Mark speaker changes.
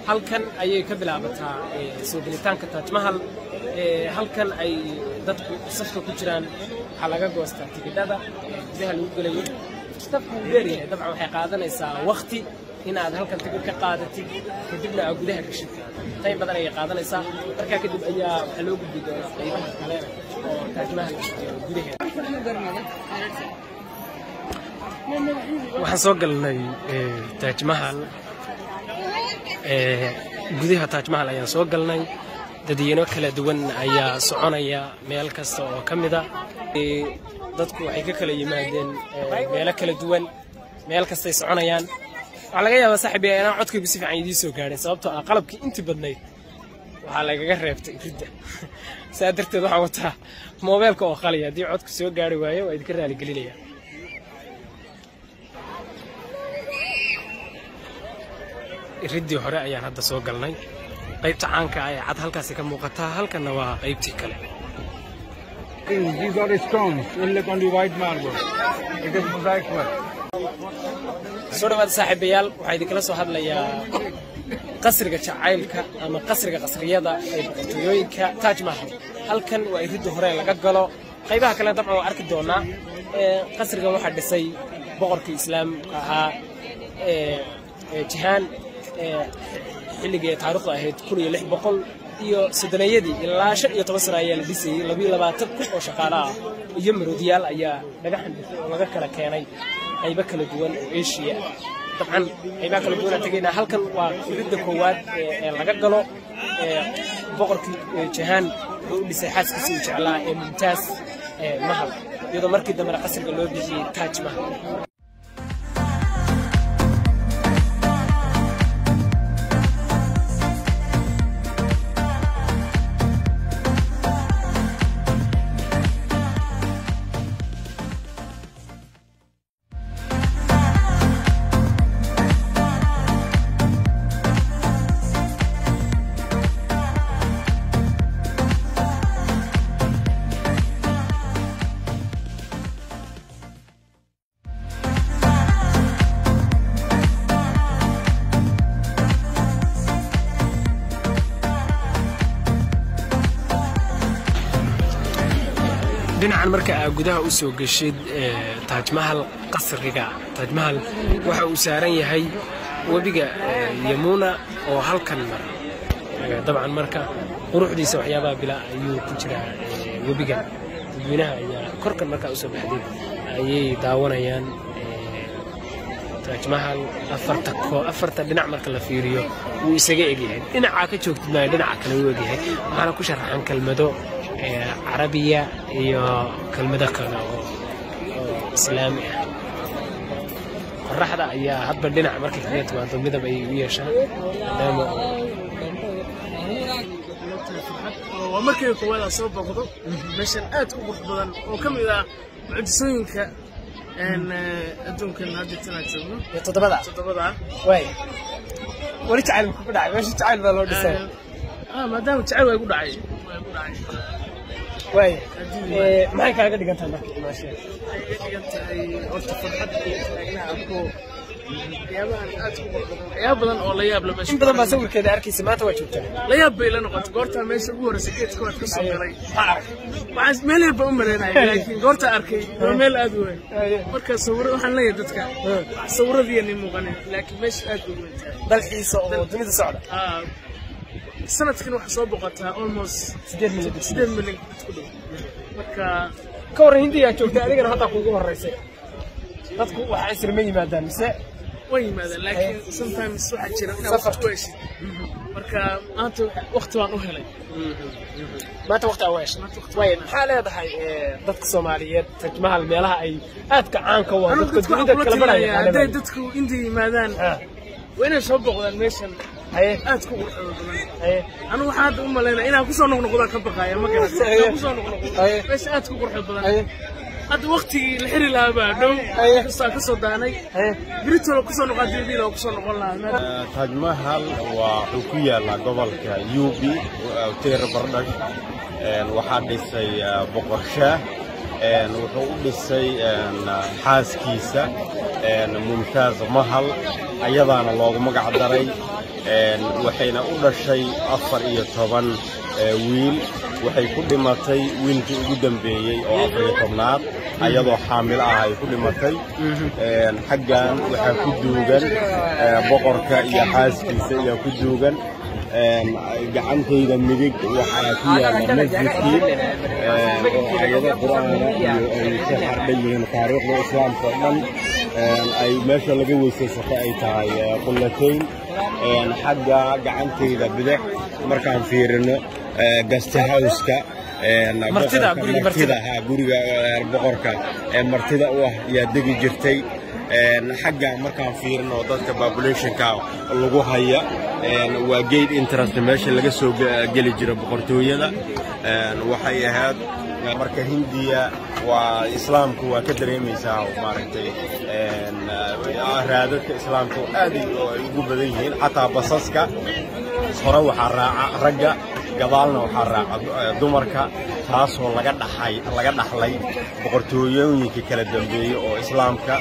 Speaker 1: halkan ayay ka bilaabataa soo gelitaanka Taj Mahal halkan ay dadku safka ku jiraan waxa laga goostaa tigidhada gudaha lagu galayo safku dheeriyahay dabcan waxay qaadanaysaa waqti in aad halkan tigidh ka qaadatid kadibna aad gudaha gashid tayn badan ayay qaadanaysaa markaa kadib ayaa waxa loo gudbi doonaa qaybaha kale oo Taj Mahal gudaheeda waxaan soo galnay Taj Mahal gudaha Taj Mahal ayaan soo galnay dadweyne kala duwan ayaa soconaya meel kasta oo kamida dadku waxay ka kala yimaadeen meelo kala duwan meel kasta ay soconayaan waxa laga yaabaa saaxiibay inaan codkaygu si fiican idin soo gaarin sababtoo ah qalabkii intii badnayd waxa lagaga reebtay ridda saa darteed waxaan wataa moobilka oo qaliya haddii codku soo gaari waayo waa idinka raali gelinaya ردي هراء يعني هذا سوق لنا قيبت عنك عاد هالكاسي كم مقطع هالكنا وقيبتي كله.
Speaker 2: These are stones. Look on the white marble. It is mosaic work.
Speaker 1: صورة هذا صاحب بيال وحيد كلا صاحب ليا قصر كشعيلك أما قصر كقصرية تويويك تاج محل هالكن ويرد هراء لقجلو قيبها كلا طبعا وأرك دونا قصر كواحد بسي بقرك الإسلام ها جهان xilligii taariikhda ahayd 1600 iyo sadanayadii ilaa 15 sano ayaa la dhisay 22 oo shaqaale ah iyo maroodiyaal ayaa dhagaxan oo laga kala keenay qaybo kala duwan oo Asia dabcan qaybo kala duwan tagayna halkan waa ridda koowaad ee laga galo boqorkii jahan oo dhisay xaaskiisa u jeclaa ee Mumtaz Mahal iyadoo markii dambe qasriga loo bixiyay Taj Mahal dhinacan marka aad gudaha u soo gashid Taj Mahal qasriga Taj Mahal waxa uu saaran yahay wabiga Yamuna oo halkan mar dabcan marka quruxdiisa waxyaabaha bila ayuu ku jira wabiga dadweynaha ayaa korkan marka u soo baxday ayay daawanayaan Taj Mahal afarta dhinac marka la fiiriyo uu isaga egyahay dhinaca ka joogtay dhinaca kale uu egyahay waxaana ku sharaxan kelmado عربية iyo kelmado kale oo islaami ah qorraxda ayaa hadba dhinac markay ka timaado midab ay u yeeshaan maadaama
Speaker 3: waa markii koowaad soo boqdo meeshan aad u qurux badan oo kamid ah mucjisooyinka adduunkan hadda tanaa joogno todobada
Speaker 1: way wali jacayl ku dhacay meesha jacayl baa loo dhisay
Speaker 3: maadaama jacayl way ku dhacay
Speaker 1: way maxay kaaga dhigantaa markii imaasheen
Speaker 3: ay dhigantahay horta farxad iyo arko يا بدن أو لا ياب لما
Speaker 1: أنت لما سوي كذا أركي سمعت وجبتها
Speaker 3: لا ياب بيلنا قلت قرتها ما يسوي رسكت كوات كسر علي بعد ملي بأمرنا لكن قرتها أركي مل أدوي مركز صور وحنا يدتك صور ذي إني مغني لكن مش أدوي
Speaker 1: بالحيس أو دنيا السعودة
Speaker 3: السنة كنا حساب وقتها almost 6 مليون تقولوا مركز
Speaker 1: كور هندي يا شوف تقريبا هذا كوجو الرئيسي dadku waxa isirmay yimaadaan mise
Speaker 3: way yimaadaan laakiin sometimes waxa jira inaad waqti u heshid marka maanta waqti waan u helay
Speaker 1: maanta waqti aan u heshay way maxaa leedahay dadka Soomaaliyeed Taj Mahal meelaha ay aadka caanka u ah dadka dunida kala baraya
Speaker 3: haday dadku intii yimaadaan وين شو بقول ميشن أتكو أنا واحد مالنا أنا كوسا نقول كبقى يا ما كنا كوسا نقول بس أتكو قرح بدنا هذا وقتي الحري لا بعده كوسا داني بريتو كوسا نقول جديد لو كوسا نقول لا
Speaker 4: تاج محل وحكوية لقبل كيوبي وتير بردك وحدثي بقرشة وحدثي حاسكيسة ممتاز محل أيضاً الله مقع دري وحين أول شيء أفر طبعاً ويل وحي كل ماتي ويل جدا بيجي أو أفر طبنات أيضاً حامل هاي كل ماتي حقاً وحي كدوجن بقرك يا حاسكيسة يا كدوجن جعنتي إذا مديك وحياتية مسجدين أيضاً قرآن يشرح بين تاريخ الإسلام فضلاً أي ماشى لقي ويسيسة أي تاي قلتين حاجة جعنتي إذا بدك مركان فيرنا جست هاوسكا
Speaker 1: مرتدى
Speaker 4: ها جوري بقركا مرتدى يا دقي جرتي حاجة مركان فيرنا وضدك population كاو اللي هيا وجيد interest ماشى لقي سوق جلي جرا بقرتوية ده وحيا هاد marka Hindiya waa islaamku waa ka dareemaysaa oo maaragtay raadadka islaamku aad ugu badan yihiin xataa basaska hore waxa raaca ragga gadaalna waxa raaca dumarka taasoo laga dhaxlay boqortooyooyinka kala dambeeyay oo islaamka